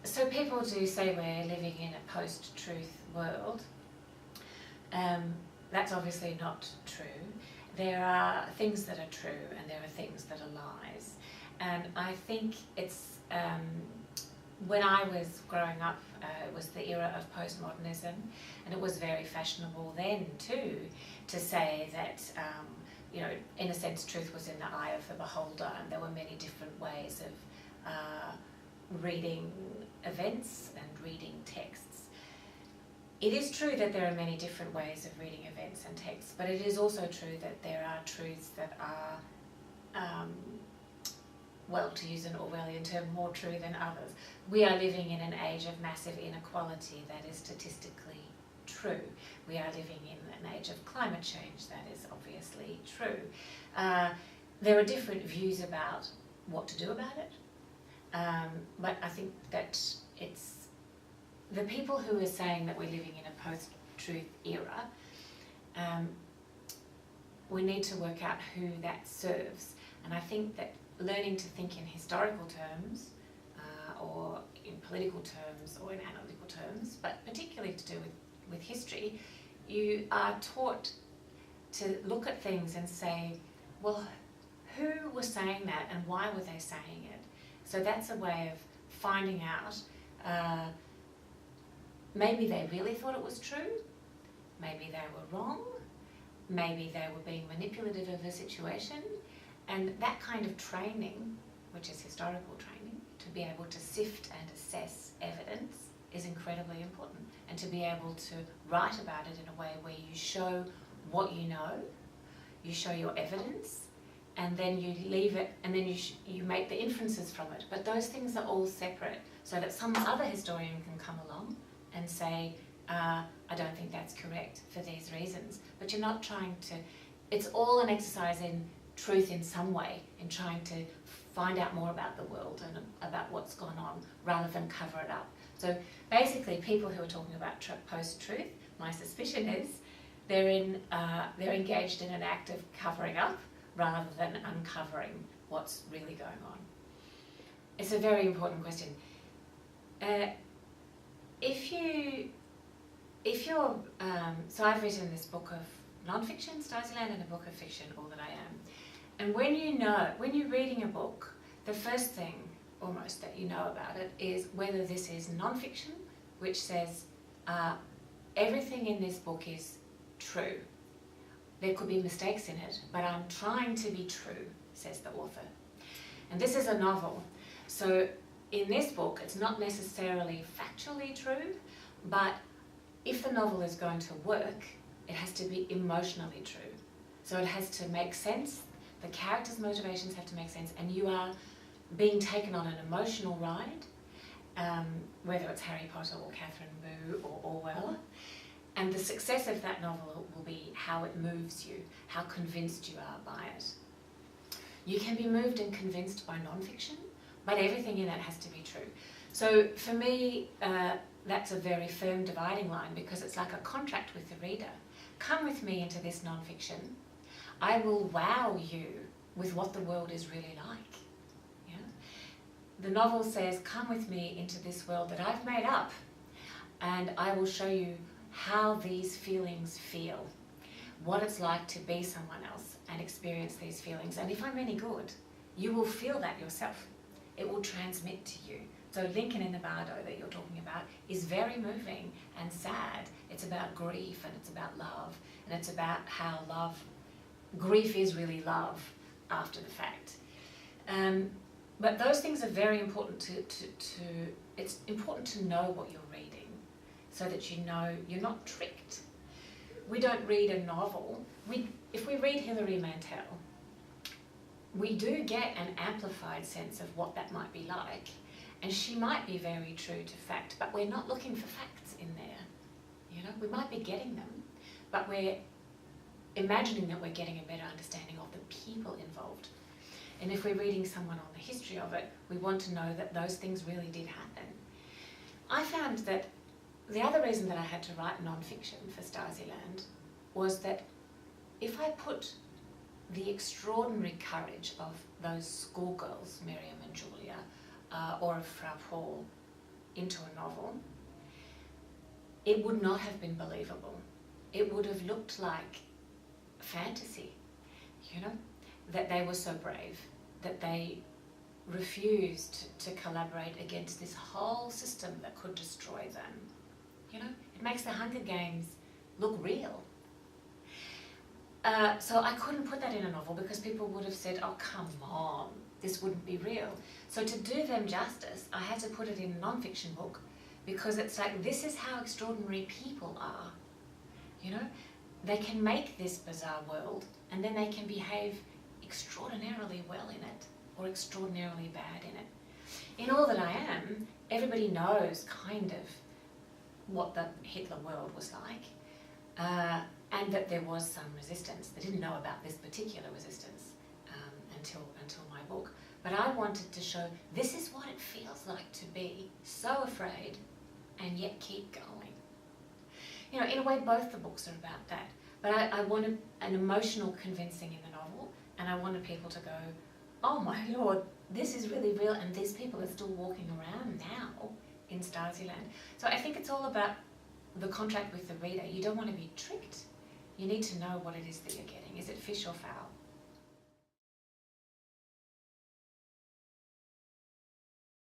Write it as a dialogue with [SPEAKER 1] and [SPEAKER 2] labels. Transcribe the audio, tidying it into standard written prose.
[SPEAKER 1] So people do say we're living in a post-truth world. That's obviously not true. There are things that are true and there are things that are lies. And I think it's, when I was growing up, it was the era of postmodernism, and it was very fashionable then too to say that, you know, in a sense, truth was in the eye of the beholder, and there were many different ways of reading events and reading texts. It is true that there are many different ways of reading events and texts, but it is also true that there are truths that are, well, to use an Orwellian term, more true than others. We are living in an age of massive inequality that is statistically true. We are living in an age of climate change that is obviously true. There are different views about what to do about it, but I think that it's the people who are saying that we're living in a post-truth era, we need to work out who that serves. And I think that learning to think in historical terms, or in political terms, or in analytical terms, but particularly to do with history, you are taught to look at things and say, well, who was saying that and why were they saying it? So that's a way of finding out, maybe they really thought it was true, maybe they were wrong, maybe they were being manipulative of a situation, and that kind of training, which is historical training, to be able to sift and assess evidence is incredibly important, and to be able to write about it in a way where you show what you know, you show your evidence, and then you leave it, and then you make the inferences from it. But those things are all separate, so that some other historian can come along and say, I don't think that's correct for these reasons. But you're not trying to, it's all an exercise in truth in some way, in trying to find out more about the world and about what's gone on, rather than cover it up. So basically, people who are talking about post-truth, my suspicion is they're engaged in an act of covering up rather than uncovering what's really going on. It's a very important question. So I've written this book of non-fiction, Stasiland, and a book of fiction, All That I Am. And when you're reading a book, the first thing almost that you know about it is whether this is non-fiction, which says everything in this book is true. There could be mistakes in it, but I'm trying to be true, says the author. And this is a novel. So in this book, it's not necessarily factually true, but if the novel is going to work, it has to be emotionally true. So it has to make sense, the characters' motivations have to make sense, and you are being taken on an emotional ride, whether it's Harry Potter or Catherine Boo or Orwell. And the success of that novel will be how it moves you, how convinced you are by it. You can be moved and convinced by non-fiction, but everything in it has to be true. So for me, that's a very firm dividing line, because it's like a contract with the reader. Come with me into this non-fiction. I will wow you with what the world is really like. Yeah? The novel says, come with me into this world that I've made up, and I will show you how these feelings feel, what it's like to be someone else and experience these feelings. And if I'm any good, you will feel that yourself. It will transmit to you. So Lincoln in the Bardo that you're talking about is very moving and sad. It's about grief, and it's about love, and it's about how grief is really love after the fact. But those things are very important it's important to know what you're reading, so that you know you're not tricked. We don't read a novel. If we read Hilary Mantel, we do get an amplified sense of what that might be like, and she might be very true to fact, but we're not looking for facts in there. You know, we might be getting them, but we're imagining that we're getting a better understanding of the people involved. And if we're reading someone on the history of it, we want to know that those things really did happen. I found that the other reason that I had to write non-fiction for Stasiland was that if I put the extraordinary courage of those schoolgirls, Miriam and Julia, or of Frau Paul into a novel, it would not have been believable. It would have looked like fantasy, you know, that they were so brave, that they refused to collaborate against this whole system that could destroy them. You know, it makes the Hunger Games look real. So I couldn't put that in a novel because people would have said, oh, come on, this wouldn't be real. So to do them justice, I had to put it in a non-fiction book because it's like, this is how extraordinary people are. You know, they can make this bizarre world and then they can behave extraordinarily well in it or extraordinarily bad in it. In All That I Am, everybody knows kind of what the Hitler world was like. And that there was some resistance. They didn't know about this particular resistance until my book. But I wanted to show this is what it feels like to be so afraid and yet keep going. You know, in a way, both the books are about that. But I wanted an emotional convincing in the novel, and I wanted people to go, oh my Lord, this is really real, and these people are still walking around now in Stasiland. So I think it's all about the contract with the reader. You don't want to be tricked. You need to know what it is that you're getting. Is it fish or fowl?